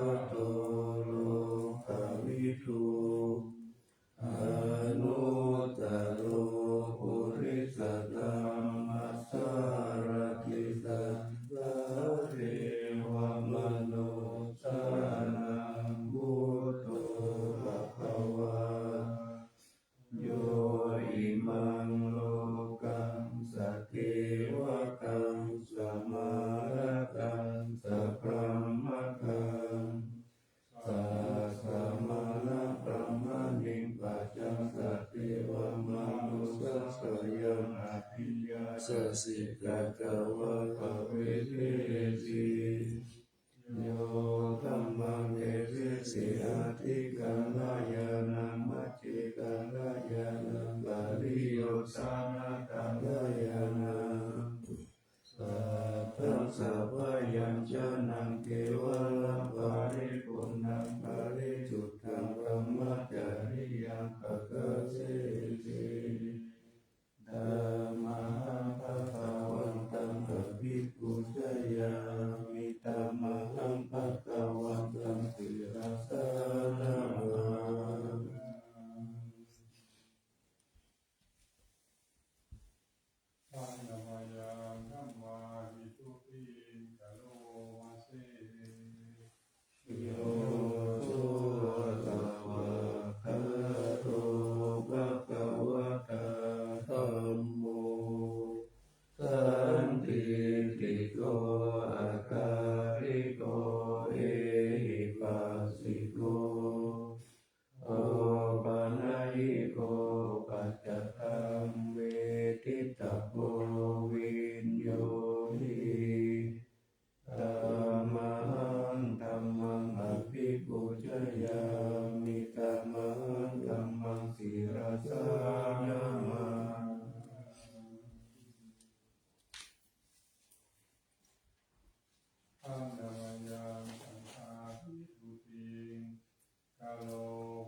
คะโตโลกวิทูอนุตตโรปุริสธรรมสารติสัทธาเทวมนุสานังพุทโธภควาโยอิมังโลกังสัตเทวกังสมารังสัพพะมะกังสัสสะมานะพระมะนิปัจจังสัตเทวมนุสสะยังอภิญญาสสิกะกะวะภะเวเทสิโยธัมมังเอวิสิอาทิกัลยานังมัจฉิกัลยานังปริโยสานะกัลยานังสัพพังสัพพยัญชนะเกวะละปะริปุณณังปะริสุทธังพรหมจาริยังภะคะเสติธัมมังภะคะวันตังอะภิปุจยามิธัมมังภะคะวันตังศิรสานะปัญญมยังธัมมาหิตุปิกะโลมาเสโยโสตวะคะโตภะคะวะตาธัมโมสันติติโกอาคาริโกเอหิปัสสิโกโอปัญญิโกปัจจตังเวทิตาโพวินโยหิธัมมังธัมมังอภิปุจยามิธัมมังธัมมังศิรสานะมาปัญญมยังสังฆาทิตุปิกะโล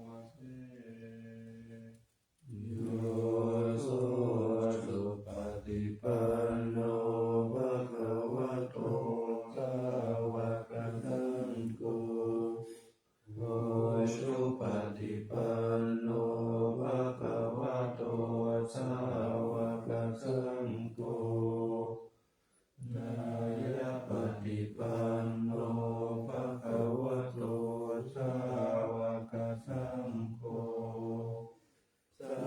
มาเสโยโสสุปฏิปันโนภะคะวะโตสาวกสังโฆโยสุปฏิปันโนภะคะวะโตสาวกสังโฆนายปฏิปันโนภะคะวะโตสาวกสังโฆสา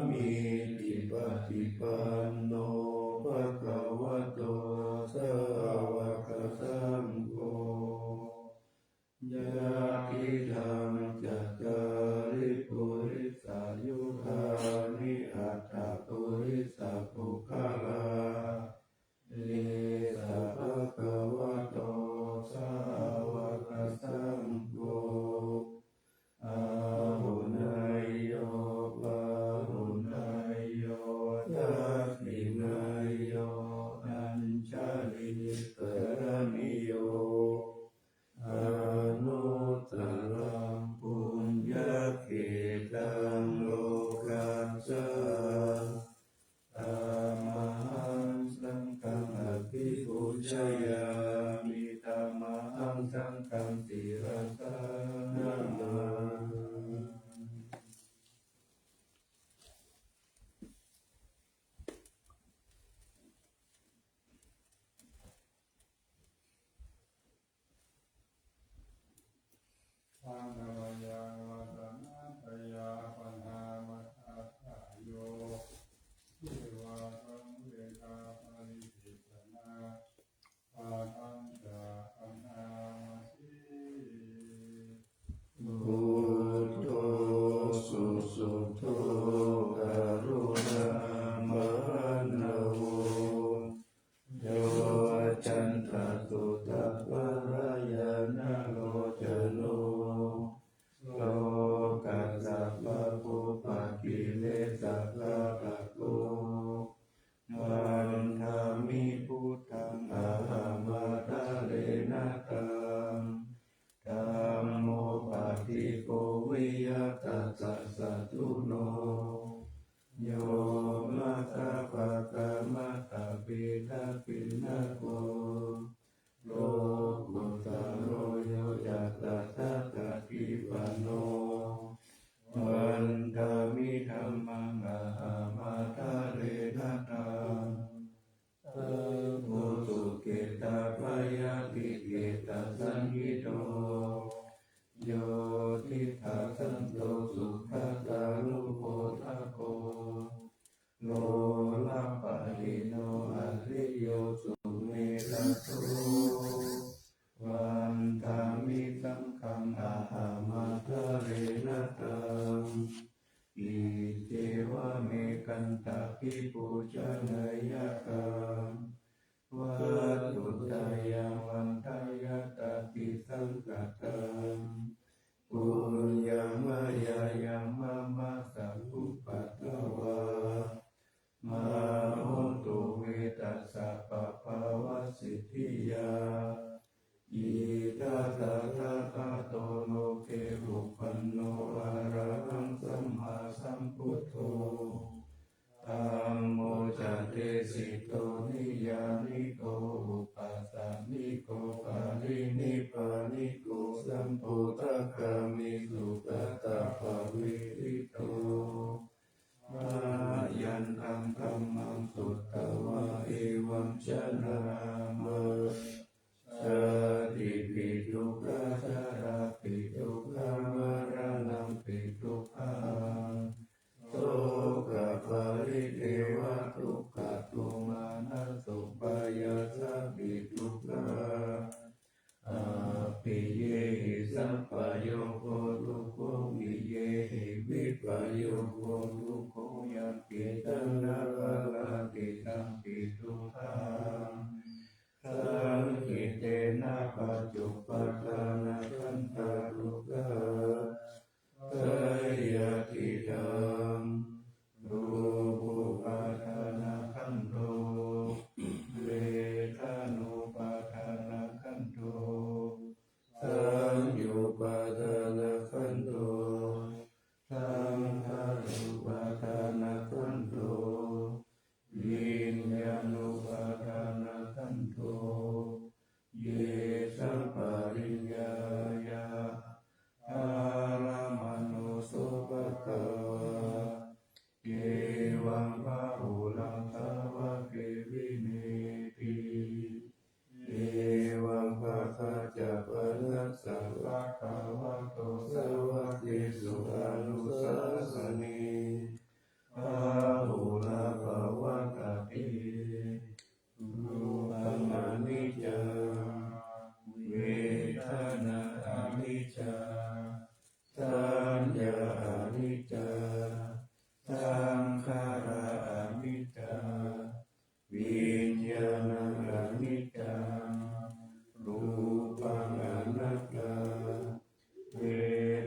มีจิปฏิปันโนภะคะวะโตสาวกสังโฆญาติธังจัตตาริปุริสายุคานิอัตตปุริสปุคลาเอสะภะคะวะโตสาวกสังโฆอาหุนายโยปะหุนายโยทักขินายโยอัญชลิกรณิโยอนุตตรังปุญญเขตังโลกัสสะธัมมังสังฆังอภิปุจยามิธัมมังสังฆังศิรสานะมาปัญญมยังวัตนาตยาปัญหามัตตาโยเทวาสังเวทาปริจิตนาปาทังจาอันนามาสีพุทโธสุสุโธกรุณามโนโยจันทตุตะวะรายานะโลจโน สังคิโตโยทิฏฐาสันโตสุขตาลุโภทะโกโลละปะริโนอริโยสุเมตโตวันธามิสังฆังอาหามาทะเรนะตังอิเทวะเมกันตะปิปุจเนยกังวัตถุตายังวันทายตาปิสังกัตตังปุญญามายายังมะมะสัพพุปัตตวามะโหตุเวตัสสะปะภาวะสิทธิยาอิทัสสะทะทะโตโลเกหุปันโนอะระหังสัมมาสัมพุทโธธัมโมจะเตสิโตนิยานิโกอุปัสสมิโกปารินิพพานิโกสัมโพธิกามิสุปตะภะเวริโตมายันตังธัมมังสุตตวะเอวังชนะมะชาติปิทุกขชาราปิทุกขมรณะปิทุกขาโสกปาริเทวะทุกขตุมานะสุปายาสะปิทุกขาอาปิเยหิสัพพโยโคทุกโขวิเยหิวิปโยโคทุกโขยัมปิตังนาภวะติตังปิทุกขาสังคิเตนะปัจจุปทานะขันธาทุกขาสยติตังรูปุปาทานะขันโตเวทานุปาทานะขันโตสัญญูปาทานะขันโตสังขารุปาทานะขันโตวิญญาณุปาทานะขันโตเยสัมปะริญญายาอารามโนสุปะกวะเกวังพะหุลังสาวะเกวิเนติเอวังภะคะจะปะนัสสะภะคะวะโตสาวะเกสุอนุสาสนีภะหุลาภวะตติรูปังอนิจจังเวทนาอนิจจังสัญญาอนิจจังสังขารอนิจจังวิญญาณังอนิจจังรูปังอนัตตาเว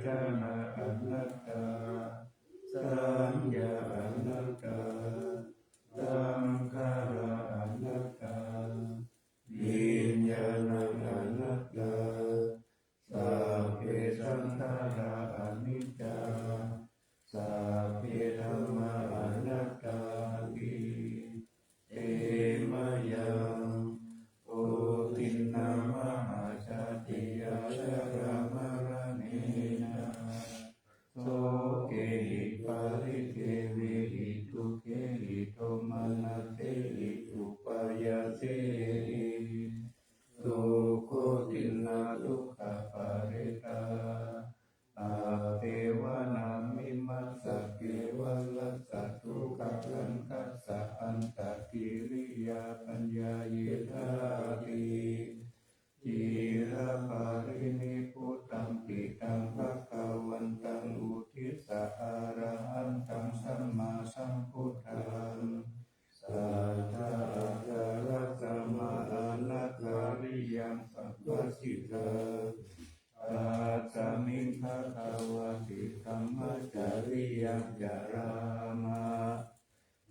ทนาอนัตตาสัญญาอนัตตาสังขารอนัตตาวิญญาณังอนัตตาสัพเพสังขาราอนิจจาสัพเพธัมมาอนัตตาติเตมะยังโอตินนามหาชาติยาชรามรณเนนะโสเกหิปาริเทวิหิทุเกหิโทมานะเตหิอุปายาเสหิสุโคตินาทุกขปาริตาอาเทวานามิมัสสะเกวัลลัสสะทุกขคันทัสสะอันตกิริยาปัญญาเยธาติจิระปารินิพุตตังปิตังภคะวันตังอุทิสสะอะระหันตังสัมมาสัมพุทธังสัทธาอาคารัสสะมาอานาคาริยังสัพพสิทาปัจจามิงภะคะวะติธัมมจาริยังจารามา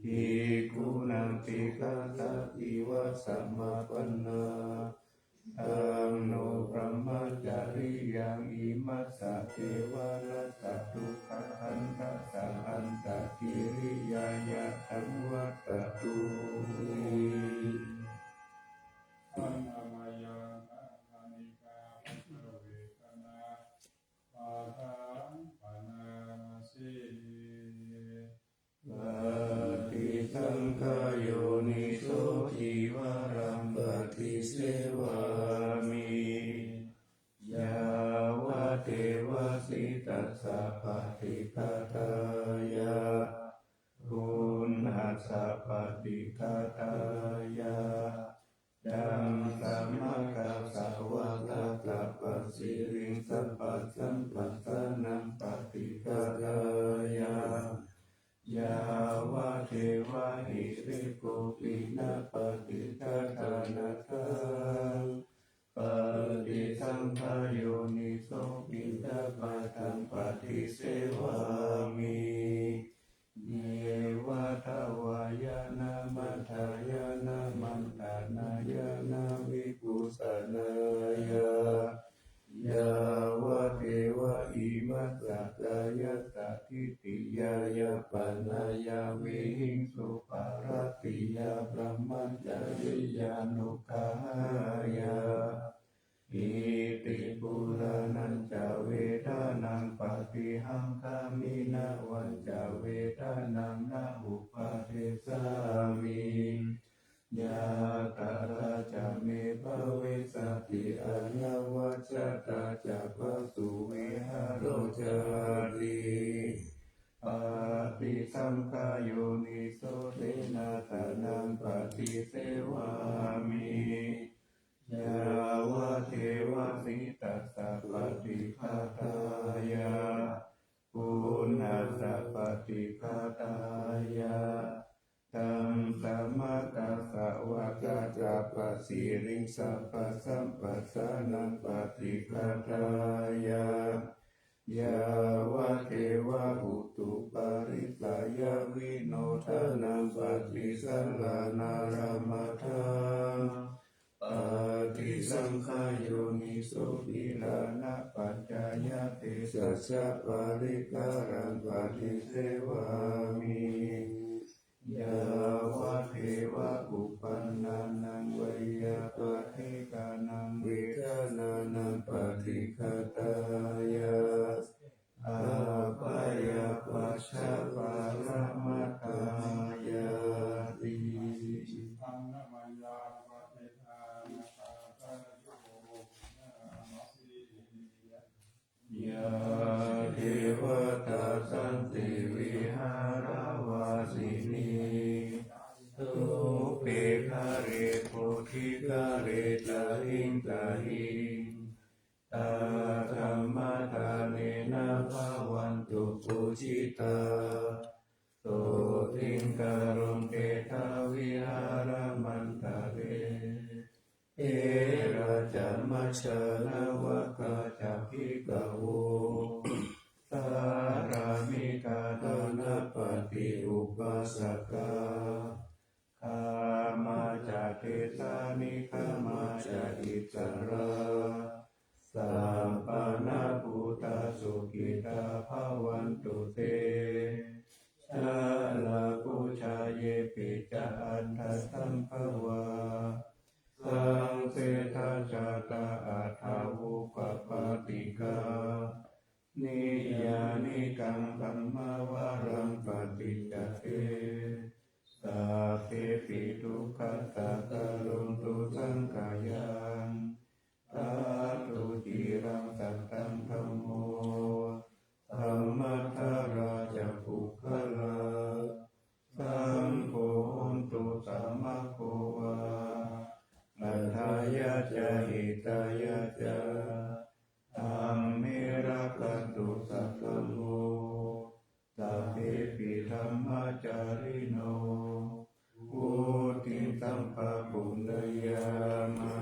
ภิกขุนังภิกขะติวัสสะมาปันนาธัมโนพระมจาริยังอิมัสสะเทวะรัสสะทุกขคันทัสสะอันตกิริยายะธัมวัตตุปัญญามายาธานิกาปัสสเวทนาปาทังปนามาสี ปฏิสังขโยนิโสทิวารังปฏิเสวามิ สะปฏิฆาตายะปุณหัสสะปฏิฆาตายะดังสัมมากัสสะวะตะตะปัสสิริงสัพพะสัมปัสสะนังปฏิฆาตายะยาวะเทวะหิริโกปินะปฏิฆาตานะทังปฏิสังขโยนิโสปิณฑปาตังปฏิเสวามิเยวะทวายานามัทายานามันตานายานาวิปุสนายายาวะเทวะอิมัสสะกายสัตถิติยายาปัญญาวิหิงสุปารติยาพระมัจจริยานุกายาอิติปุรานัญจเวทานังปฏิหังคามินาวันจเวทานังนาอุปาเทสามิยาตาราจะเมภเวสติอนวัชตาจะปสุวิหารจารีปฏิสังขโยนิโสเทนะตานังปฏิเสวามิยาวะเทวะสิตัสสะปฏิฆาตายะปุณหัสสะปฏิฆาตายะตัมสัมมากัสสะวะกะจาปสิริงสัพพะสัมปัสสะนังปฏิฆาตายะยาวะเทวะอุตุปาริสายาวิโนทานังปฏิสังฆานารามาทังปฏิสังขโยนิโสปิลานะปัจจายะเตสัสสะปาริการังปฏิเสวามิยาวะเทวะอุปันนานังวิยาปะเทกานังวิธานานังปฏิฆาตายะอาปายาปัชชะปาระมะกายาติตังนะมายาปฏิทานะคาตะโยนะมะสียาเทวตาสันติวิหารวาสินีสุเปคาเรโพธิคาเรตาหิงตาหิงตาธรรมทาเนนะภาวันตุปุจิตาโสติงกรุงเกตาวิหารมันตาเรเอราจามัชฌานาวะกาจักขิกะโวสารามิกาตนะปฏิอุปาสกาคามาจาเทสานิคามาจาอิสราสัมปนาภูตาสุขิตาภาวันตุเตชาลาภูชาเยปิจาอันทัสสัมภวาสังเสทาชาตาอัฏฐาวุปปาติกานิยานิกังธัมมาวารังปฏิจจเตสัพเพปิทุกขตากะรุณตุสังขายังตาตุจิรังสัตตังธัมโมธัมมัทธาราชปุคคลาสังโฆโหนตุสัมมาโควาอัฏฐายะจะหิตายะจะธัมเมระคันตุสัพพโมสัพเพปิธัมมาจาริโนวุติสัมภปุญญามา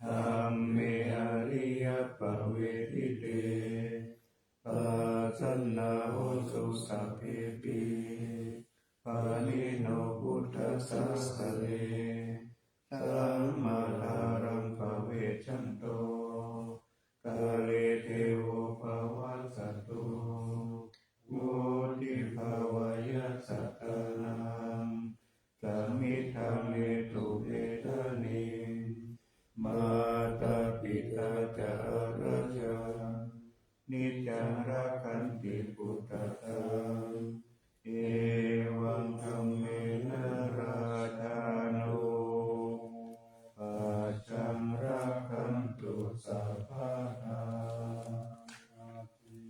ธัมเมอริยปเวทิเตปัสสนาโหสุสัพเพปิปานิโนพุทธัสสะเลสัมมาทารังภเวชันโตกาเลเทโวภวัสสตุวุติภวายะสัตตานังสัมมิทาเมตุเอทานิมาตาปิตาจาราชานิจารักขันติพุทธตังเอวังธัมเมนะราชาโนปัจจังรักขันตุสัพพะทา อาทิ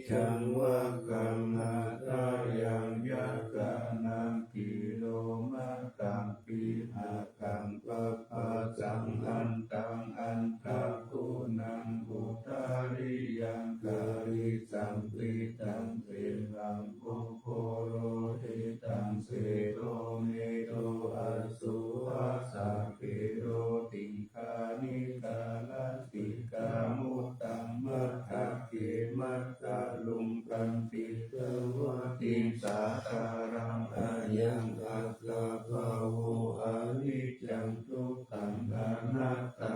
จังวะกังนาทายังยักขะนังกิโลมะตังปิหะกังปะปะสังอันตังอันตะกุนังอุตาริยังกาลิสัมปิตังเสรังปุโคโรหิตังเสโรเมโตอสุวาสาเกโรติคานิกาลติกามุตตัมมะทะเกมัตตะลุงกันติเตวะติสาคารังอายังอัตตาภาโวอนิจจังทุกขังอนัตตา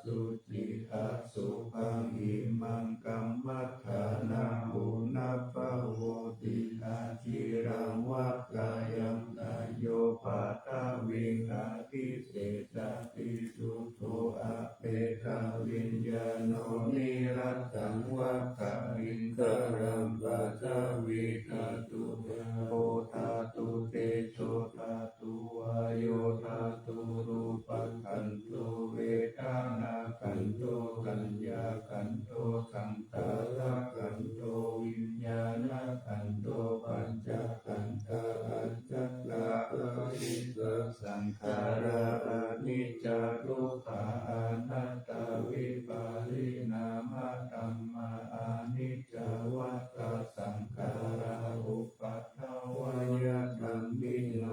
สุจิอสุภังอิมังกัมมัฏฐานาหุนาภาโวติอาจิรังวัฏกายังตายโยปาทาวิงอาทิเสสติสุโธอะเปตาวิญญาโนนิรัตตังวัฏวิงกรัมปัทวิทาตุโอทาตุเตโชทาตุวายโยทาตุรูปังขันโตเวทานาขันโตกัญญาขันโตสังขารขันโตวิญญาณขันโตปัญจขันธาอัจจตาอริสสังขาราอนิจจาทุกขาอนัตตาวิปาริณามะธัมมาอนิจจวัฏฏสังขาราอุปัฏฐวยธัมมิโน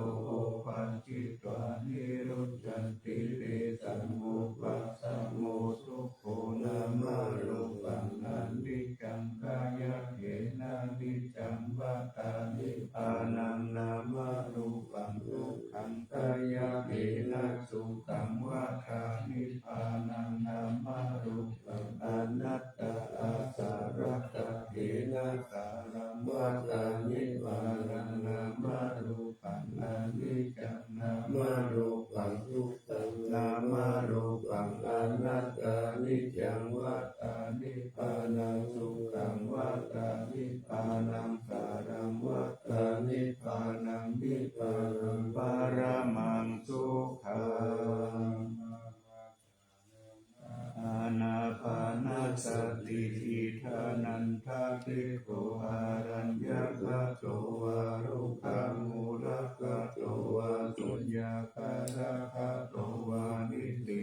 ปัญจิตวานิรุจจันติเตสัมมุปัสสโมสุโขนามารูปังอนิจจังกายเยนะนิจจังวัฏฏานิพพานังนามารูปังทุกขังกายเยนะสุขังวัฏฏานิพพานังนามารูปังอนัตตาอาสารัตตะเยนะสารังวัฏฏานิพพานังนามารูปังอนิจจังนามารูปังทุกขังนามารูปังอนัตตานิจจังวัฏฏานิพพานังสุขังวัฏฏานิพพานังสารังวัฏฏานิพพานังนิพพานังปรมังสุขังอานาปานาสติอิทานันทาติโกอารัญญกะโตวารุขามูลกะโตวาสุญญาคาระกะโตวานิติ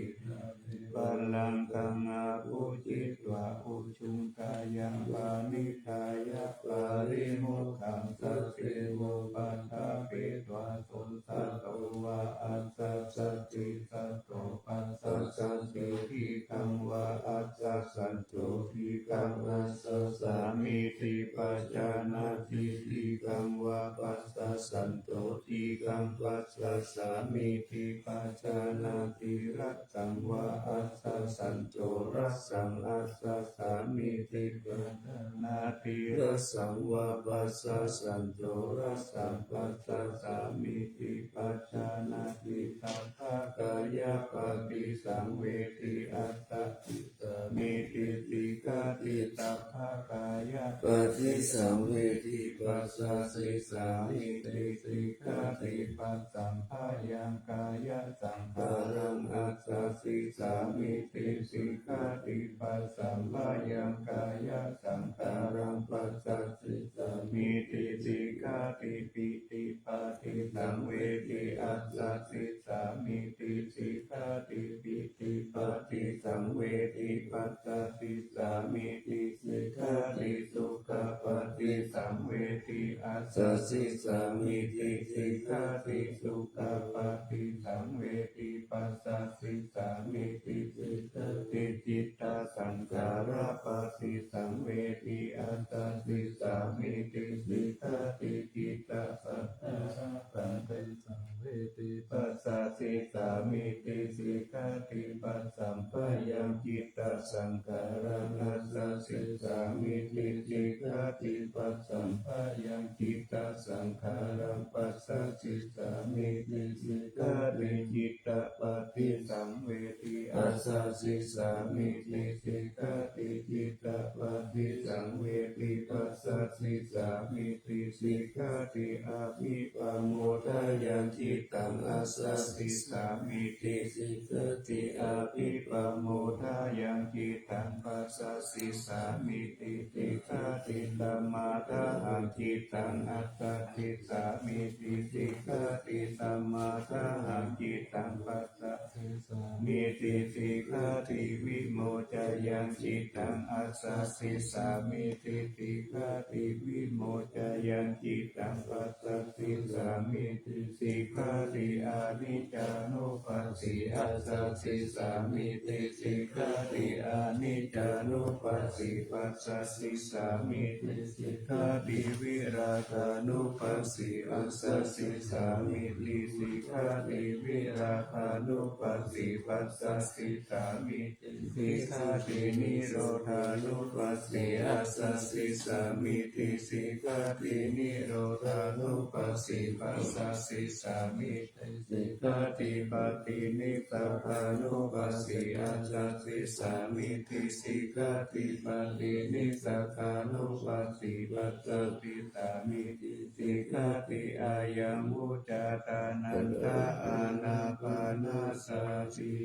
ปัลลังกังอาภูจิตวาอุชุงกายังปานิทายะปาริโมขังสัสเทโวปัฏฐาเปตวาสุสัตโตวาอัสสะสัจจิสัตโตปัสสะสัจจิทิกังวาอัสสะสัจโตทิกังอัสสะสามิติปัจจานาทิทิกังวาปัสสะสันโตทิกังปัสสะสามิติปัจจานาทิรัตตังวาอัสสะสันโตรัสสังอัสสะสามิติปัจจานาทิรัสสังวาปัสสะสันโตรัสสังปัสสะสามิติปัจจานาทิตัพพะกายปฏิสังเวทิอัตตติสามิติติกาติตัพพะกายปฏิสังเวทิปัสสะสิสามิติติกาติปัสสัมภายังกายสังขารังอัสสะสิสามิติสิกาติปัสสัมภายังกายสังขารังปัสสะสิสามิติสิกาติปิติปาติสังเวทิอัสสะสิสามิติสิกาติปิติปาติสังเวทิปัสสะสิสามิติสิกาติสุขปาติสังเวทิอัสสะสิสามิติสิกาติสุขปาติสังเวทิปัสสะสิสามิติสิกาติจิตตสังขาราปาติสังเวทิอัสสะสิสามิติสิกาติจิตตสังขาราปาติสังเวทิปัสสะสิสามิติสิกาติปัสสัมภะยังจิตตสังขารังอัสสะสิสามิติสิกาติปัสสัมภะยังจิตตสังขารังปัสสะสิสามิติสิกาติจิตตปฏิสังเวทิอัสสะสิสามิติสิกาติจิตตปฏิสังเวทิปัสสะสิสามิติสิกาติอาภิปโมทายังจิตตังอัสสะสิสามิติสิกาติอาภิปโมทายังจิตตังปัสสะสิสามิ มิติสิกขาติสมาทาหังจิตตังอัสสะสิสามิติสิกขาติสมาทาหังจิตตังปัสสะสิสามิติสิกขาติวิโมจายังจิตตังอัสสะสิสามิติสิกขาติวิโมจายังจิตตังปัสสะสิสามิติสิกขาติอานิจจานุปัสสิอัสสะสิสามิติสิกขาติอานิจจานุปัสสิปัสสะสิสามิติสิกขาติวิราคานุปัสสิอัสสะสิสามิติสิกขาติวิราคานุปัสสิปัสสะสิสามิติสิกขาตินิโรธานุปัสสิอัสสะสิสามิติสิกขาตินิโรธานุปัสสิปัสสะสิสามิติสิกขาติปฏินิพพานุปัสสิอัสสะสิสามิติสิกขาติปฏินิสกานุปัสสิปัสสะสิสามิติสิกขาติอายังวุจาตานันตาอานาปานาสติ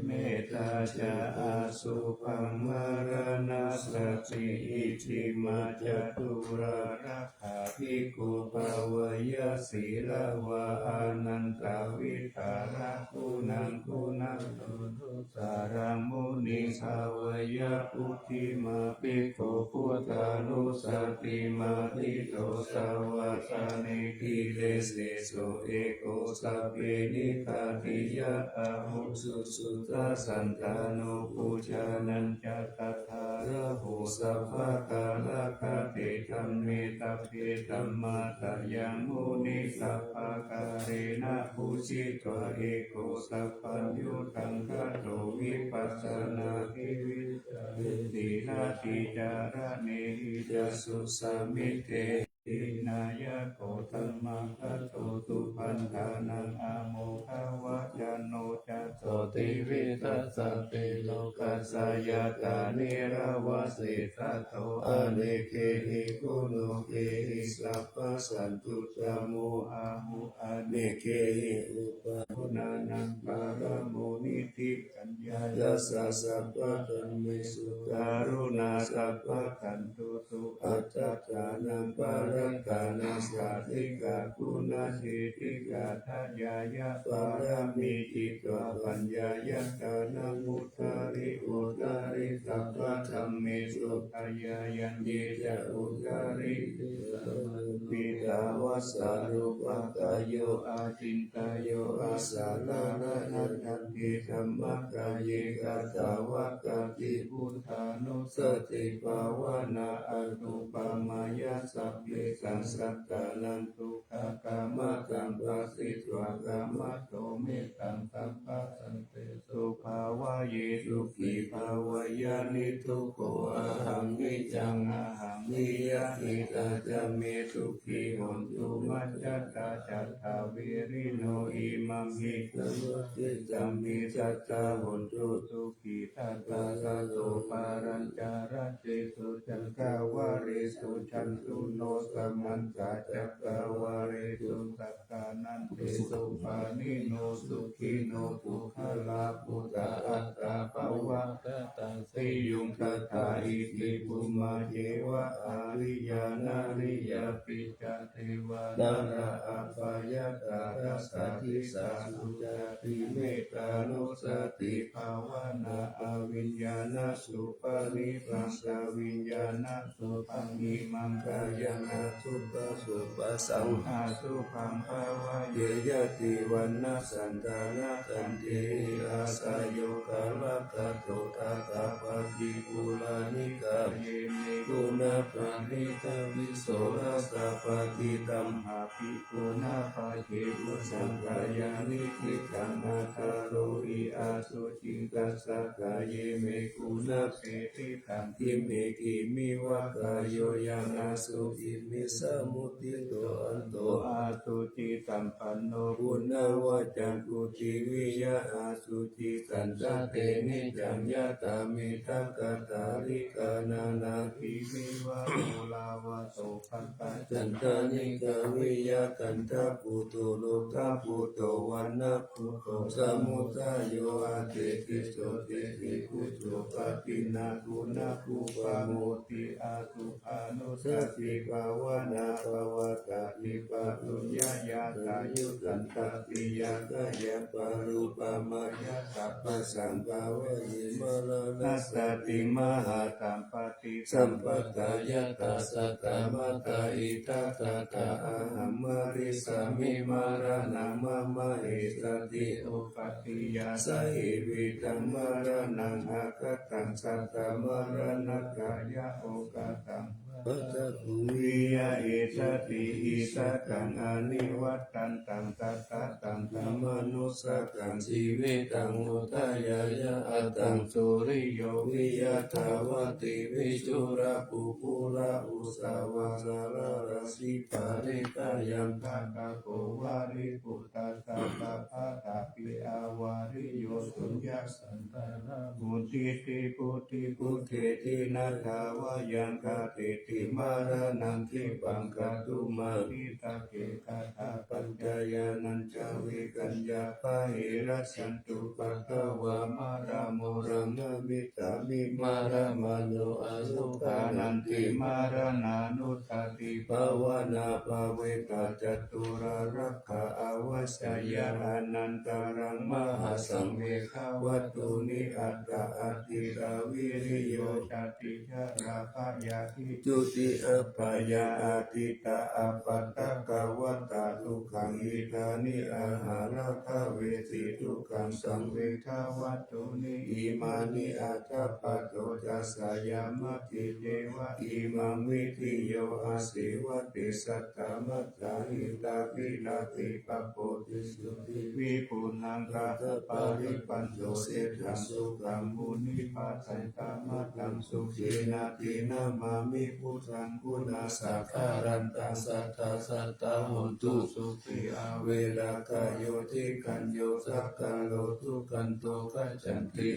เมตตาจาอาสุภังมรณสติอิทิมาจตุรารักขาภิกขุภาวายศีลวะอานันตวิหาระคุณังคุณังตุสารังมุนิภาวายพุทธิมาภิกขุพุทธานุสติมาทิโตสาวะสานิกิเลสโสเอโกสัพเพนิคาติยะอาหุสุสุตาสันตานุปูชานันจัตถาระโหสัพพะกาลคาเตธัมเมตัพเพธัมมาตยังมุนิสัพพะกาเรนะภูชิตวะเอโกสัพพัญญูตังคัตโตวิปัสสนาทิวิจารตินาติจาระเนหิจัสสุสามิเตตินายะโกตัมมังคัตโตตุปันธานังอะโมฆะวะยันโนจัสโตติวิทัสสะเตโลกัสสยตานิระวะเสสะโตอะเนเคหิกุโนเกหิสัพพสันตุตโมอะหุอะเนเคหิอุปะพุนานังปารโมนิธิกัญญายัสสะสัพพะธัมเมสุการุณาสัพพะคันตุสุอัตตตานังปารังกานาสาธิกาคุณาสิทธิกาทัญญายะปารามิจิตวะปัญญายะกานามุตตาริอุตตาริสัพพะธัมเมสุขายายันเยจะอุตตาริปิตาวะสารุปะกายโยอาจินตายโยอาสาลานะนันทันติธัมมะกายเยกาตาวะกาติพุทธานุสติภาวนาอนุปามายาสัพเพสังสัตตานันตุขากามะกัมปัสสิตวะกามะโตเมตังสัพพะสันเตสุภาวะเยสุขีภาวายานิทุโกอะหังนิจังอะหังนิยะอิตาจะเมสุขีหนตุมัจจตาจัตตาวิริโนอิมังหิตวะติจัมมิจัตตาหนตุสุขีทัตตาสโตปารัญจาระเจสุจันทาวะเรสุชันตุโนสมันตาจักกาวะเรสุสัตตานันเตสุปานิโนสุขิโนปุคลาปุตตะอัตตาภวะตตาสิยุงตถาอิติปุมาเยวะอาริยานาริยปิจเทวดาระอัปปายตารัสสะทิสาสุจติเมตตานุสติภาวนาอวิญญาณสุปาริปัสสะวิญญาณสุปังอิมังกายนาสุปสุปสังหาสุพังภาวะเยยติวันนาสันตานาคันเทอาสายโยกาลกะโตทาตาปะจิปุลานิกาเยเมกุณาปานิตาวิโสรัสสะปะติตัมหาภิกขุนาภาเขมุสังกายานิทิตังนาคาโรอิอาสุจิตัสสะกายเมกุณาเปติตังทิเมกิมิวะกายโยยังอาสุจิมิสมุติโตอันโตอาสุจิตัมปันโนปุณณวะจักกุจิวิยะอาสุจิสันตเตนิจังยะตามิทังกตา ริกานานาภิวิวะโมลาวะโสภัตตาจันทานิกาวิยากันทปุโตโลกาปุโตวันนะปุโตสมุทายโยอาเตติโสติติปุโตปะปินาคุนาคุปะโมติอาตุอานุสติภาวนาภวตาปิปะตุญาญาตายุกันตติยากายะปารุปมายะสัพพสัมภาวะยิมรณัสสติมหาตัมปติสัมปตายะตัสสะตมัตตาอิทัตตาอะหัมมริสามิมาระนังมะมะเอสติโอปติยาสหิวิตังมรณังอากตังสัตตมรณกายะโอกตังปัจจุวิยะเอสติอิสตังอนิวัตตันตังตัตตะตังธรรมนุสกังชีวิตังอุทายายะอัตตังสุริโยวิยะทาวติวิชุระปุปุระอุสาวาสารราสิปาริตายังภาคโกวาริปุตตะสัพพะตาปิอาวาริโยสุญญสันตระบุติติปุติปุเทตินาคาวายังคาติติมาระนังทิปังกตุมานิตาเกกาตาปัญจายานัญจาวิกัญญาปะหิรัสันตุปะคะวะมาระโมรังมิตามิมาระมโนอสุขานันติมาระนานุตติภาวนาภเวตาจตุรารักขาอวัชยาอนันตรังมหาสังเวคาวัตุนิอัตตาอติราวิริโยจติจาราภยาทิจุติอัปปายาอาติตาอัปปัตตะกวัตตาทุกขังอิทานิอาหาราภเวสีทุกขังสังเวทาวัตตุนิอิมานิอัตถปัตโตจัสสยามติเทวะอิมังวิทิโยอาศิวติสัตตมัตตาหิตาปิลาติปะโพติสุติวิปุนังกัตปาริปันโตเสถังสุขังมุนิปัสสันตมัตตังสุขีนาตินามามิพุทธังคุณาสัพพารันตังสัทธาสัตตาหุนตุสุขีอาเวรากายโยทิกันโยสักกะโลทุกันโตกัจจันติ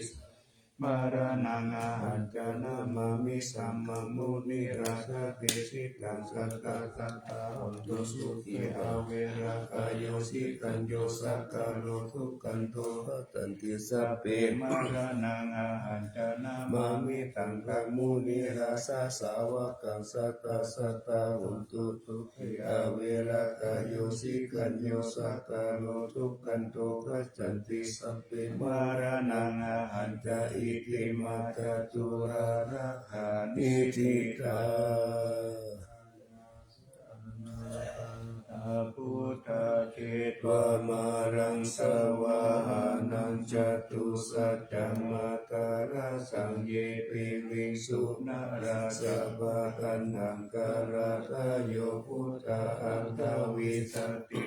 มาระนังอาหันจานามามิสัมมังมุนิราชาเตชิตังสัตตาสัตตาหุนตุสุขีอาเวรากายโยทิกันโยสักกะโลทุกันโตกัจจันติสัพเพมาระนังอาหันจานามามิตังกังมุนิราชาสาวกังสัตตาสัตตาหุนตุสุขีอาเวรากายโยทิกันโยสักกะโลทุกันโตกัจจันติสัพเพมาระนังอาหันจาอิติมาตตุราระหานิทิตาพุทธาเจตวามารังสวาหานังจตุสัจจมาตาราสังเยปิวิงสุนาราสบาคันหังการาตโยพุทธาอัตถวิสติ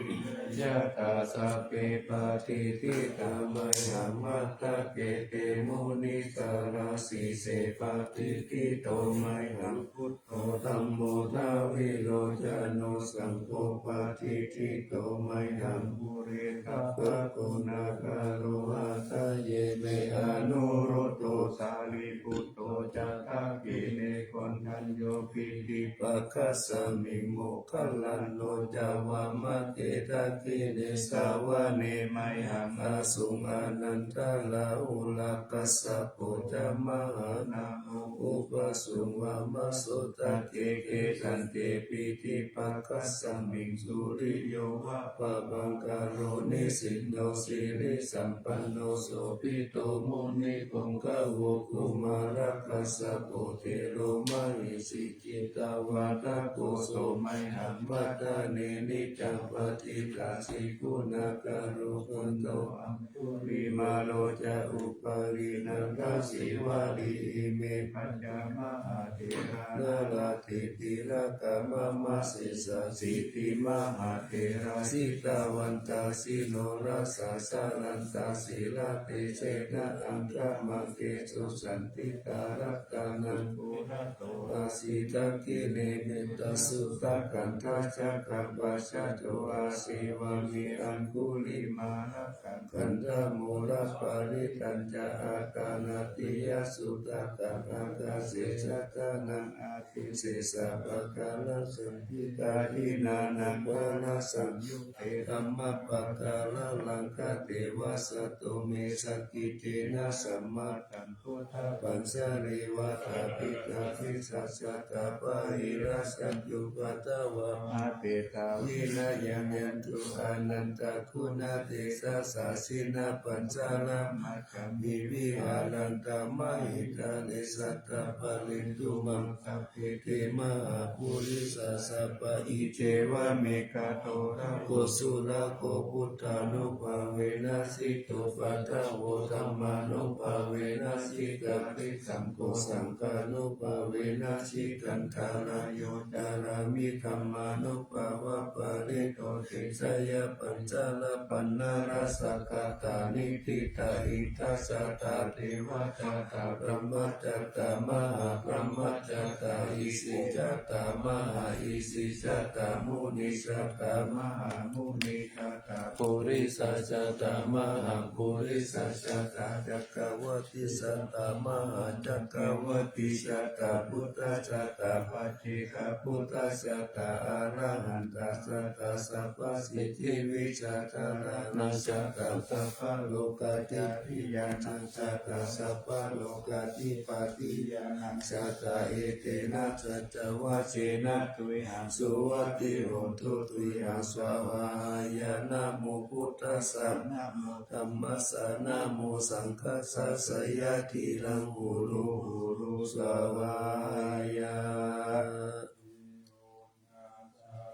ยะตาสัพเพปฏิทิตามยัมมัตตะเกเตมุนิสาราสีเสปฏิทิโตไมหังพุทโธธัมโมนาวิโรจโนสังโฆปฏิทิโตไมหังบุเรตะภะกุณาคาโรหัตเยเมอนุรุตโตสาลีปุตโตจัตตากิเนคนทันโยปิติปัคคะสมิโมคคัลลันโนจาวามะเกตะกิเนสาวะเนไมหังอาสุงอนันตลาอุลกัสสะโพจามหานาโมอุปสุงวามะสุตตะเกเกสันเตปิติปัคคะสมิงสุริโยวะปะบังกาโรนิสินโนสิริสัมปันโนโสภิโตมุนิคงคโวกุมารักขัสสะโพเทโรมหิสิกิตาวาตาโกโสไมหังวัตเนนิจังปฏิกาสิคุณาการโรกันโตอัมพุริมาโลจะอุปารินังกัสสิวาลีเมปัญจมหาเถระนาลาติติระกามะมะสิสสิติมา หาเถระสิตาวันตาสิโนรัสสะสานันตาศีลาเตเชนะอังคมังเกสุสันติตารักานังปุระโตอาสิตากิเลเนตสุตะกันทัจจะกัปปะชะโตอาสิวะมิอังคุลิมานะกันธมูระปาริตัญจะอาตานาติยสุตะตะอาตาเสชะตานังอาทิเสสะปะกาลสัมพิตาหินานังวานาสัมยุเตธัมมะปะกาลลังคเทวะสตโตเมสกิเตนะสัมมาตัมพุทธปัญจเรวะตาปิตาภิสัสสะตาปะหิรัสสัญจุปัตตวะมาเปตาวินายังยันตุอนันตคุณาเตสะสาสินาปัญจาลมัจจามิวิหารันตามหิตาเนสัตตะปะลินตุมังคัปเปเตมะปุริสสัพพะอิเจวะเมกะโตระโกสุระโกพุทธานุภาเวนะสิตุปัตตะโวธัมมานุภาเวนะสิกะปิสังโฆสังฆานุภาเวนะสิกันธารโยจารามิธัมมานุภาวะปะริโตติสยปัญจลปันนารัสสะกตานิทิตาอิทัสสะตาเทวตาตาพระมัจจตามหาพระมัจจตาอิสิจตามหาอิสิจตามุนิจตามหามุนิจตาปุริสัจตามหาปุริสัจตาจักรวัติสัตตามหาจักรวัติสัตตาพุทธสัตตาปัจเจกพุทธสัตตาอรหันตสัตตาสัพพสิทธิวิชาตานาสัตตาสัพพโลกาติปิยานังสัตตาสัพพโลกาติปฏิยานังสัตตาเอเตนะสัจวะเชนะตุยหังสุวัติโหตุตุยหังสวายานะโมพุทธัสสะนะโมธัมมัสสะนะโมสังฆัสสะสยะทิรังหูรูหูรูสวายา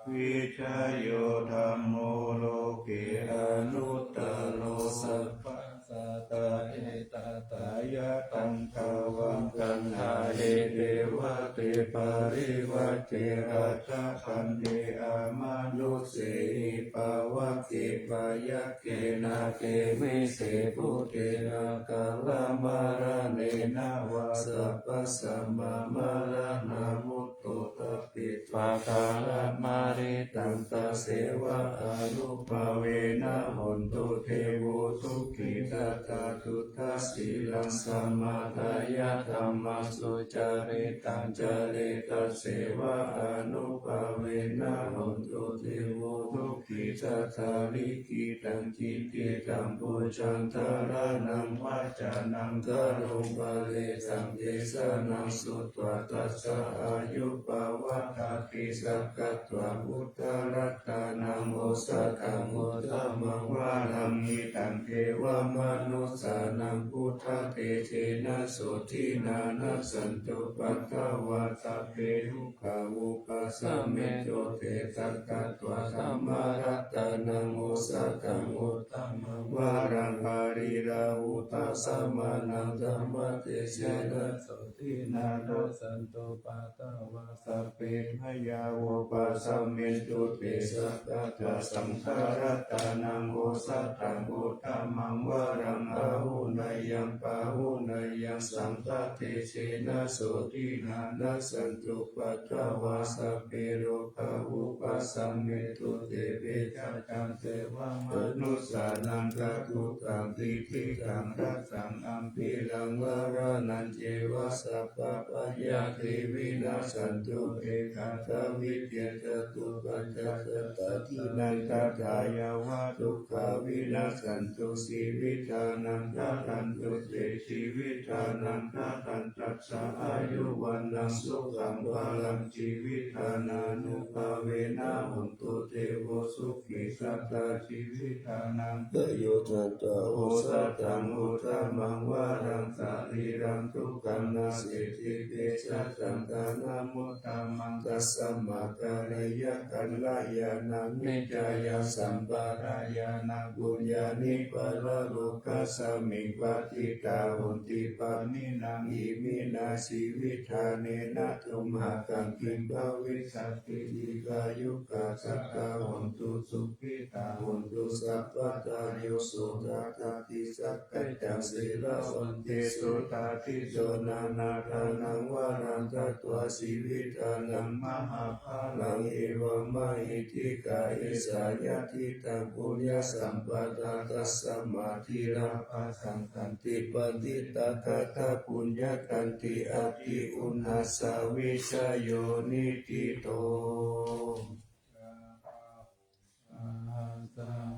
วิชโยธัมโมโลเกอนุตตโรสัพพสัตตาเอตตายะตังกวังกังหาเอเดวะเตปาริวัจเจราชาคันเดอามานุเสหิปาวะเกปายะเกนาเกมิเสปุเตระกาลมาราเนนะวะสัพพสัมมามารานามุตโตตปิปะกาลมาริตังตเสวะอนุภาเวนะหนตุเทโวทุกิตตาตุทัสสิลังสัมมาทายะธัมมัสสุจาริตังจาริตเสวะอนุภาเวนะหนตุเทโวทุกิตตาลิกิตังจิตติตังปุจันทารานังวาจานังกะโรบาเลสังเยสนังสุตวะตัสสะอายุปวัตตาติสักกัตตวะพุทธรัตานังโอสัตตังโอธัมมังวารัมมิตังเทวมนุสสานังพุทธเตเชนะโสทินานัสสันตุปัตตวะสัพเพทุกขาวุปัสสะเมโตเตสักกัตตวะธัมมารัตานังโอสัตตังโอธัมมังวารังปาริราหุตัสสะมานังธัมมเตเชนะโสทินานัสสันตุปัตตวะสัพเพพยาวุปัสสะเมโตเตสักกัตตวะสังฆรัตานังโอสัตตังโอธัมมังวารังอาหุนยังปาหุนยังสังฆเตเชนะโสทินานัสสันตุปัตตวะสัพเพโรคาวุปัสสะเมโตเตเวชาจันเตวะมนุสสานังกัตถุกังติทิกังรัสสังอัมพิลังวารานันเจวะสัพพะปะยาติวินาสันตุเอกัตวิเตจตุปัจจตตตินันตถายาวะทุกขวินาสันตุสีวิธานังทัตันตุเตชีวิธานังทัตันตัสสะอายุวันนังสุขังภาลังชีวิธานานุภาเวนะหุนตุเทโวสุขิสัตตาชีวิธานังเตโยทันตาโอสัตตังโอธัมมังวารังสาลีรังทุกขังนาสิทิเตชัตตังกานามุตตามังกัสสะมะกะเรยะกัลลายานังนิจายาสัมปารายานังบุญญาณิปะละโลกัสสมิงปฏิตาหุนติปะ นินังอิมินาชีวิธาเนนะตุมหากังคิมภวิสัตติยิกายุกาสักกาหนตุสุขิตาหนตุสัพพตาโยสุตตาติสักกะจังสิลาวันเตสุตาติโยนานาทานังวารันตตัวชีวิตานังมหาภาลังเอวมหิทิกาเอสายาทิตังปุญญสัมปทาตัสสมาธิราภาสังกันติปฏิตาคตาปุญญกันติอภิอุณาสาวิชโยนิติโต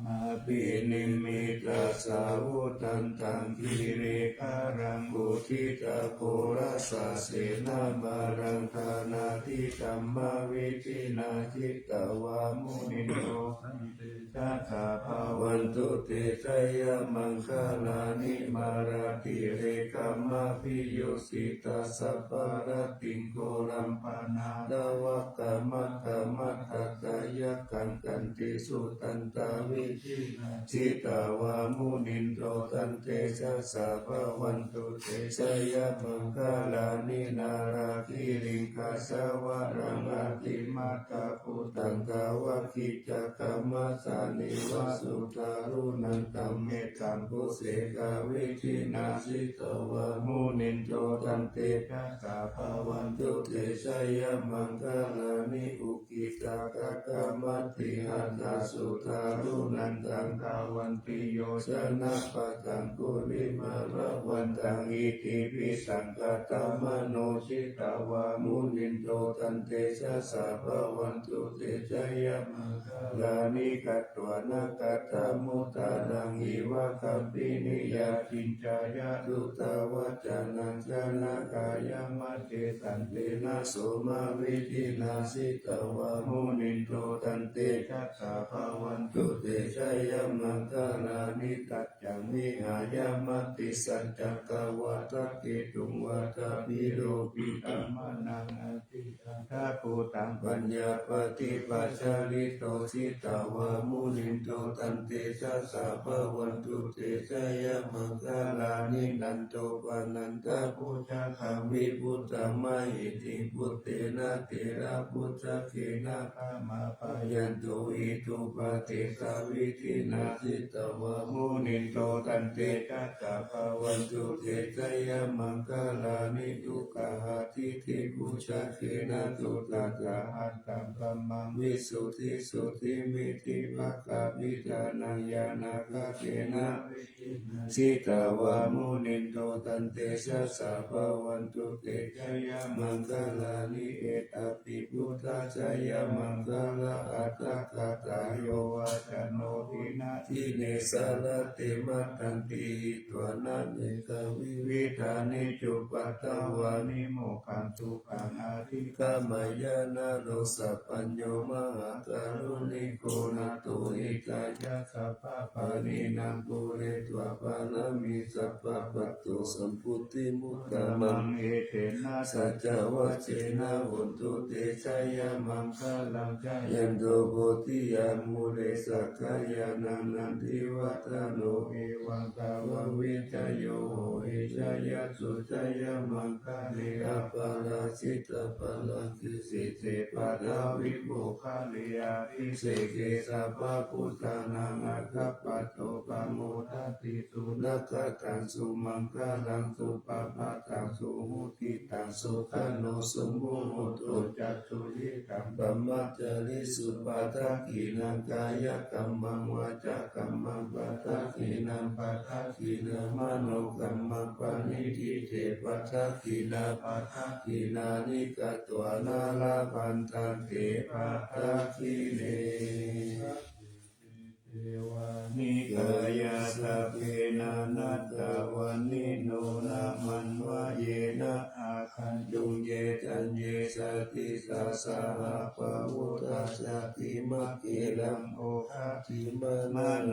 อาปินิมิตาสาวุตันตังกิเรคารังบุทิตาโพราสาเสนามารังคานาทิตัมมาวิทินาจิตตวามุนิโตสันติจัตตาภาวันตุเตชะยมังคลานิมาราติเรกัมมาพิโยสิตาสัพพะรติงโกรัมปนาดาวะกามัคคะมัคคะกายกันกันติสุตันตาวิธิจิตาวามุนินโตตันเตชะสะภะวันตุเตชะยมังคลานินาราคิริงคาสวะรังอาติมาตาปุตังกาวะคิจักขมัสสานิวาสุตารุนันตัมเมตัมปุเสกาวิธินาสิตวะมุนินโตตันเตชะสะภะวันตุเตชะยมังคลานิอุกิตากะกะมัตติหัตถสุตารุนันตังกาวันติโยชนะปะตังกุลิมาระวันตังอิติปิสังกตมโนชิตาวามุนินโตตันเตชะสะภะวันตุเตชะยมังคลานิกัตตวนากัตตมุตตานังอิวะคัมปินิยาจินจายะตุตาวะจานังชนะกายมัตเตตันเตนะโสมาวิธินาสิตาวามุนินโตตันเตชะสะภะวันตุเตชะยมังคลานิกัจจังมิหายามัตติสัจจกวัตติตุงวัตปิโรปิตัมมนังอติตังทาภูตังปัญญาปฏิปัจจาริโตสิตาวามุนินโตตันเตชะสะภะวันตุเตชะยมังคลานินันโตปานันตาพุทธคัมมิพุทธมหิติพุทเตนะเตระพุทธเขนะภามาปายันโตอิตุปะเตสาวิธินาสิตวะมุนินโตตันเตชะสะภะวันตุเตชะยมังคลานิทุกขหาทิฏฐิปุชะเขนะตุตตะหัตตัมธัมมังวิสุทธิสุทธิมิติภะคะวิจานังญาณคเขนะสิตวะมุนินโตตันเตชะสะภะวันตุเตชะยมังคลานิเอตปิพุทธะชยมังคลาอัตถกตาโยวาจโนทินาทิเนสารติมัตตันติตัวนันเอกวิวิธานิจุปัตตวานิโมขันตุปังอาทิกามายานาโรสัพพัญโยมหาการุณิโกนาตุอิกายะสัพพะปานินังปุเรตวะปานามิสัพพะปัตตุสัมพุทธิมุตตะมังเอเทนะสัจจวัจเจนะหุนตุเตชะยมังคลังจายันโตโพธิยามุเรสักขายานันนันทิวัตโนเอวังกาววิจโยโหเอชยสุจยมังคเลอปาราชิตปาลังคิสิเตปะดาวิโภคาเลอาทิเสเกสัพพะพุทธานังอัคคปัตโตปะโมทัตติสุนัคตังสุมังคลังสุปปะตังสุหุติตังสุขันโนสุโมโหตุจัตตุยิกัมปัมมัจจริสุปาทกินังกายกัมมังวาจากัมมังปาทกินังปาทกินังมโนกัมมังปานิทิเตปาทกินาปาทกินานิกัตตวานาลาภันตังเตปาทกิเนเทวานิกายาสเพนานัตตาวันนิโนนามันวะเยนะอาคันจุงเยจันเยสติสาสาหะปะวุตาสติมะเกลังโอคาทิมา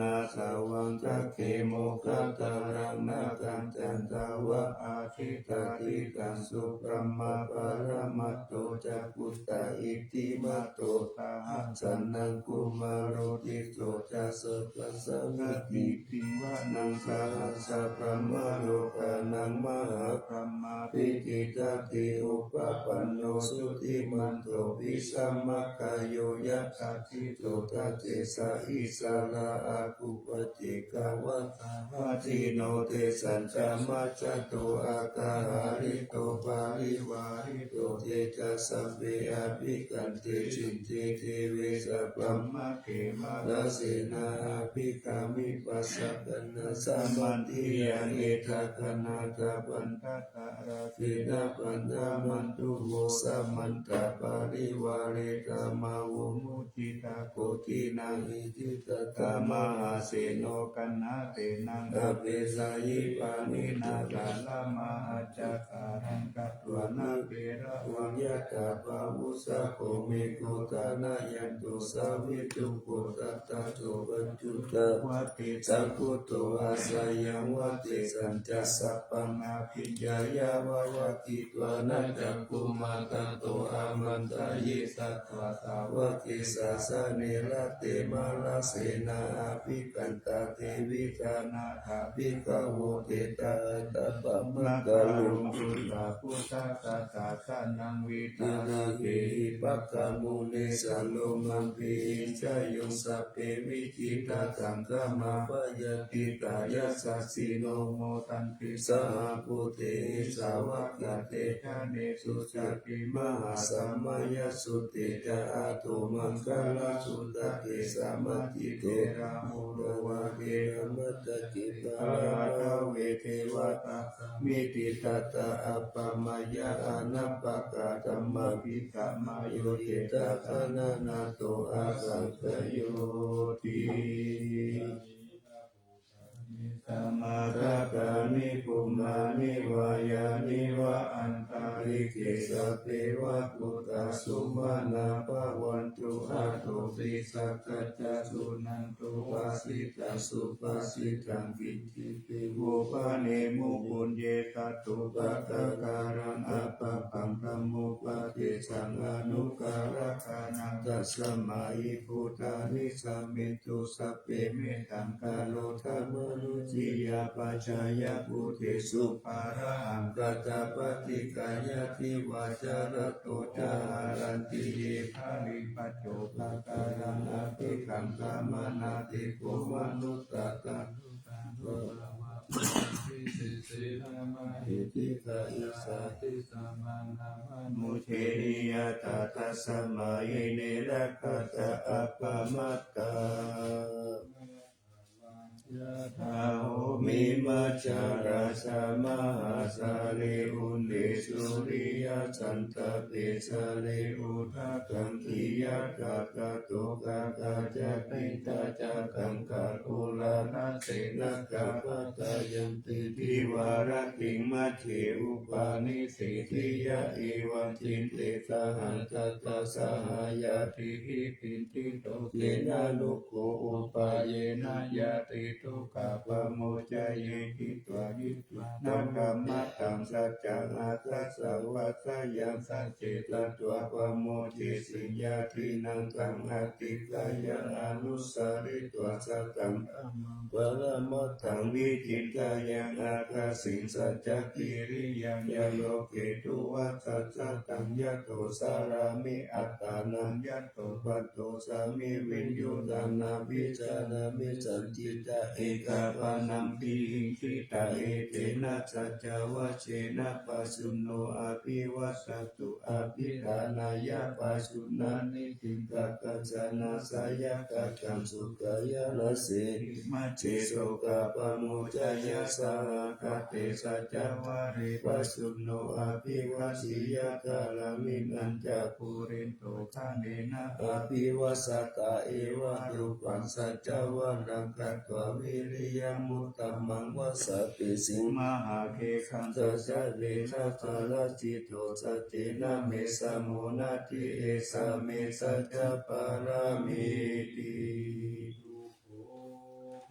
นาสาวังคะเขโมคะตารังนาคันจันตาวะอาทิตาทิตังสุปรมาปารมัตโตจักพุตตาอิติมัตโตตาหังสันนังกุมารโรติโตจั สะปัสสะมิติปิวะนังสาหัสสะพรหมโลกานังมหาพรหมาปิติตติอุปปันโนสุติมันโตวิสัมมาคายโยยัสสะทิโตตัสเตสะอิสาลาอาคุปติกาวะตาวะทิโนเตสัญจามัจจโตอาคาหาริโตปาริวาริโตเตจัสสะเวอภิกันติจินติเทเวสัพพมะเขมาลาเสนาอภิกามิปัสสะกันนะสัมมันติยะเอทัคนาตาปันตตะราตินาปันตามันตุโวสัมมันตาปาริวาเรตามาวมุจิตาโกตินาหิจิตตามหาเสโนกันนาเตนังอเปสายิปานินาคาลามหาจักขารังกัตวนาเประวังยะตาปาวุสะโคเมโกตานายันตุสาวิตุโกตัตตะโตปัจจุตะวัติสัพพุโตอาสยังวัติสัญจัสสัพพังอาภิญญายาวาวะกิตวานันจักกุมาตันโตอามันตายิสัตวะสาวกิสาสะเนรเตมาลาเสนาอาภิกันตาเทวิกานาคาภิกขโวเตตาตะปะมะกะลุงสุตาพุทธะตถาสนังวิตานาเกหิปักขมุเนสัลโลมังปิชายุสัพเพวิจิตาสังฆมาปยติกายสัสสิโนโมตันติสหพุเตสาวกเตชะเนสุจติมหาสัมมายัสสุติจาอาตุมังคลาสุตเกสามัจจิเตระโมโรวะเกรมัตตะกิปะระเวเทวตามิติตตะอัปปมายะอนัปปะกะธัมมปิกะมายโยเตตะคานานาโตอาสังคโยติสัมมาทัปปานิปุมานิวายานิวะอันตาริเกสะเปวะปุตตะสุมาณาภวันตุอาโตติสักกัจจสุนันตุวาสิตาสุปาสิตังกิจิปิโวปะเนมุปุญเยตตุปะตะการังอัปปะปังธัมโมปะเตสังอนุการะกานังตัสสมายิพุทธานิสัมมิตุสัพเพเมตังกาโลธรรมนุจิยาปัจจายพุทธิสุปาระหังกัตตปฏิกายติวาจารโตจารันติเยภาริปัจโจภะการังอภิคัมภามนาติโกมนุตตะตังอิติกาอิสาติสัมมานามุเชนิยตาทัสสมาเยเนระคัตตะอัปปมัตตายะถาโหมิมัจจาราสามหาสาเลอุนเดสุริยจันตเตสะเลอุทะกังกิยะกะกะโตกะกะจะปิตาจะกังกะกุลานาเสนะกะปะตายันติทิวาระติมัจเจอุปาณิสิทิยะเอวังจินเตสหันตตาสหายาติหิปินติโตเตนะลุโกอุปาเยนะยะติทุกขปะโมจายเยหิตวานิตวานังกัมมะตังสัจจังอาทัสสะวัสสะยังสัจเจตัตวะปะโมเจสิยาทินังกังอาติกายังอนุสาริตวะสัตตังวะละมัตตังวิจิตายังอาคาสิงสัจจกิริยังยโลเกตุวัสสัจจตังยะโตสารามิอัตตานังยะโตปัตโตสามิวิญโยตานาวิจานามิสัจจิตาเอกาปานัมปิหิงคิตาเอเตนะสัจจวะเชนะปัสสุโนอภิวัสตุอภิธานายะปัสสุนานิติกะกัจจนาสายะกัจจังสุขายะละเสมัจเจโสกะปะโมจายะสาคาเตสัจจวะเรปัสสุโนอภิวัสิยะกาลามินันจะปุเรนโตทาเนนะอภิวัสตาเอวะรูปังสัจจวะรังกัตวะวิริยมุตตมังวสปิสิมหาเคขันตสะเรนะตาลจิตโตสตินะเมสะโมนาทิเอสะเมสัจจปารามิติ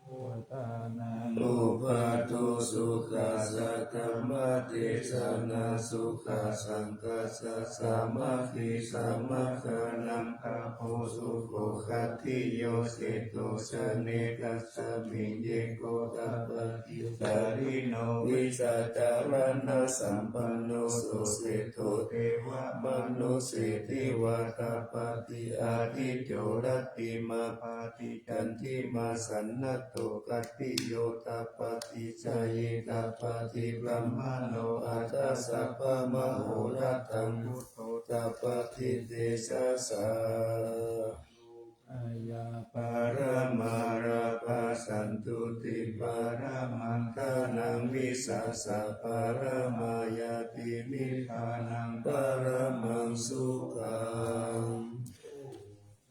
พุทธานัง อุปาทุสุขัสสะธัมมติสนาสุขัสสังกัสสะสามัคคีสามัคคานังคาโพสุโขคัตถิโยสิโตสเนกัสสมิงเยโกตัปปะติสาริโนวิสัจจารณะสัมปันโนสุสิโตเทวมนุสิทิวาตาปฏิอาทิโจรติมาปาติจันทิมาสันนัตโตกัตติโยตาปฏิจายตาปฏิบรมมโนอาจาสัพพะมโหรัตังพุทโธตาปฏิเดชะสา อายาปา ปารมาราปาสันตุติปารามังคานังวิสัสสะปารมายาติมิคานังปารมังสุขัง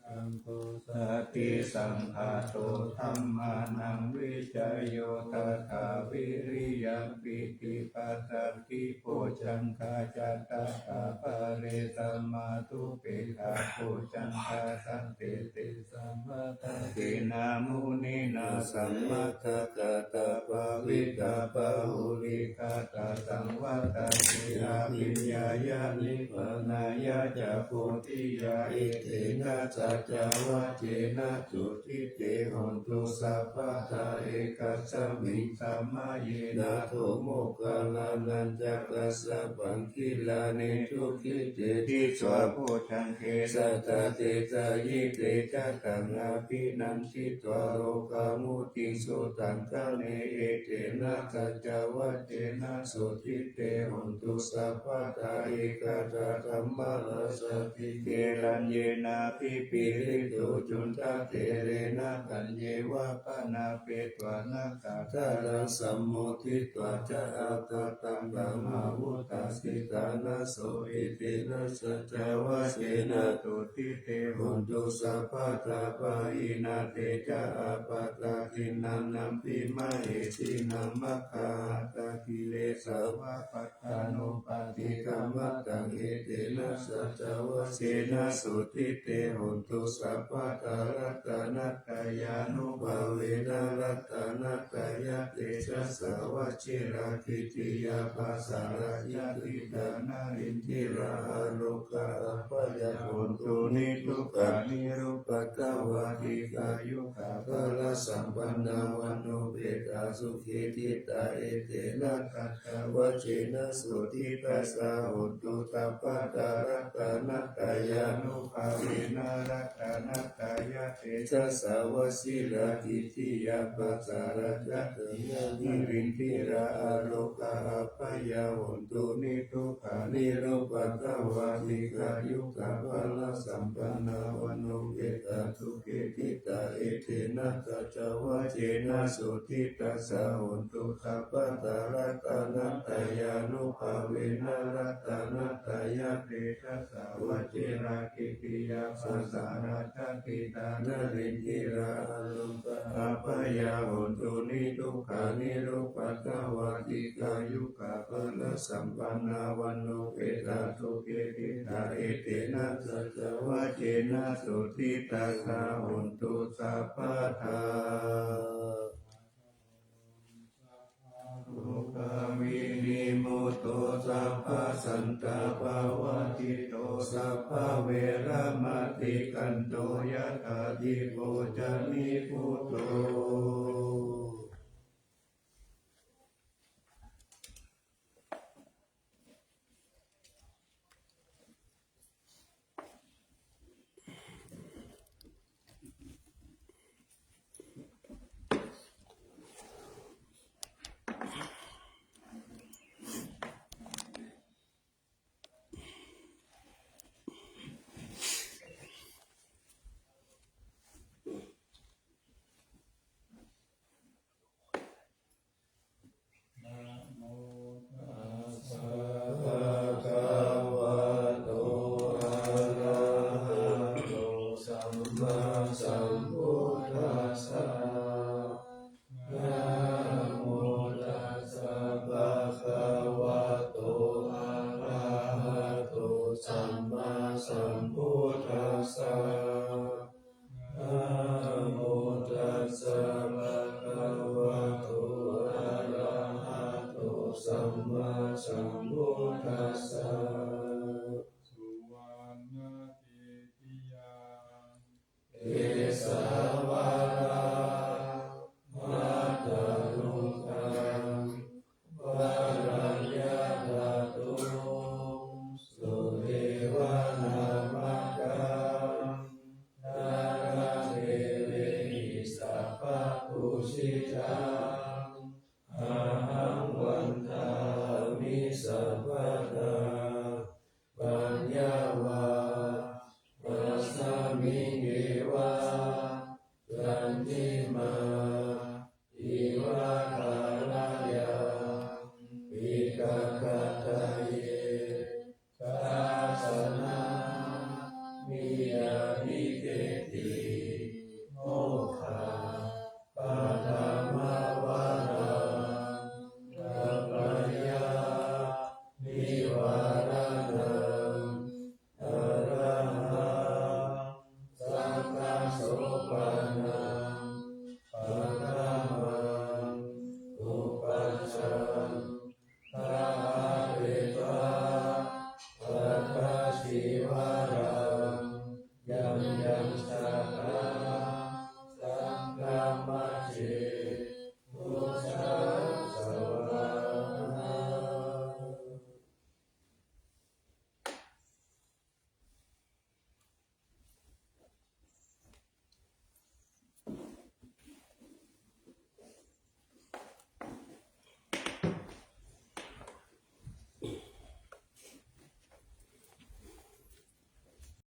สังโฆ สติสัมภาโตธัมมานังวิจโยตถาวิริยังปิติปัสสันติโพชังคาจัตตาปะเรสัมมาตุเปกาโพชังคาสันติติสัมมาตตินามุนินาสัมมาทกตาปะวิกาปะหุลิกาตาสังวัตติอาภิญญายานิพพานายาจะโพธิยาอิเทนะสัจจาวะเจนะจุติเตหนตุสัพพะทาเอกัสสมิงสัมมาเยนะโทโมกขลานันจักขัสสะปังคิลานิทุกิเตติสวะโพชังเกสัตตะเตจายิเตจักขังอาภินันทิตวโรกามุติสุตังคะเนเอเตนะสัจจาวะเจนะสุทิเตหนตุสัพพะทาเอกัสสะธัมมาราสติเกรัญเยนะพิปิริโตจุนตะเตเรนะกัญเยวะปะนาเปตวะนะกาตาระสัมโมทิตวะจะอาตตังกัมมาวุตาสิตานะโสอิตินะสัจจวะเสนะตุติเตหนตุสัพพะทาปะอินาเตจะอาปะตาทินันนัมปิมะเหตินัมมะคาตากิเลสาวะปัตตานุปาติกรรมตังเอเตนะสัจจวะเสนะสุติเตหนตุสัพพะทารัตนัตตายานุภาเวนะรัตนัตตายะเตชะสาวะชิราคิติยาภาสารยะติดานารินทิราโลกาปยะโหนตุนิทุกขานิรุปตวาติกายุขาภลสัมปันนาวันโนเปตาสุขิติตาเอเตนะกัตตวะเจนะสุทิตัสสะโหนตุตัปปะตารัตนัตตายานุภาเวนะรัตนัตตายะเตชะสาวะสิลากิติยาภาสารจัตยานิรินทิราโลกาปยาโหนตุนิทุกขานิโรปัตตวาติกายุกาภลสัมปันนาวันโนเวตาทุเกติตาเอเทนะกัจจวะเจนะสุทิตัสสะโหนตุสัพพะตารัตนัตตายานุภาเวนะรัตนัตตายะเตชะสาวะเจราคิติยาภาสาราชติตานารินทิราลุปะปยาโหนตุนิทุกขานิโรปัตตวาติกายุกาภลสัมปันนาวันโนเวตาทุเกติตาเอเตนะสัจจวะเจนะสุทิตัสสะโหนตุสัพพะทาโลกาวินิโมโตสัพพะสันตาภาวะติโตสัพพะเวระมติกันโตยะถาธิโกจามิพุทโธ สะ สุวรรณเกติยา เอสาวารามัตตลุกังวารัญญาตตุสุเทวนามักขังดาราเทเวหิสัพพะปุชิตังอาหังวันทามิสัพพะทาปัญญาวาปัสสามิเกวะสันติมาอิวะคาลายังปิกะกัตตะเยกาสนะมิยามิเกติโมคขะปะธรรมวารังกัปปะยานิวารานัง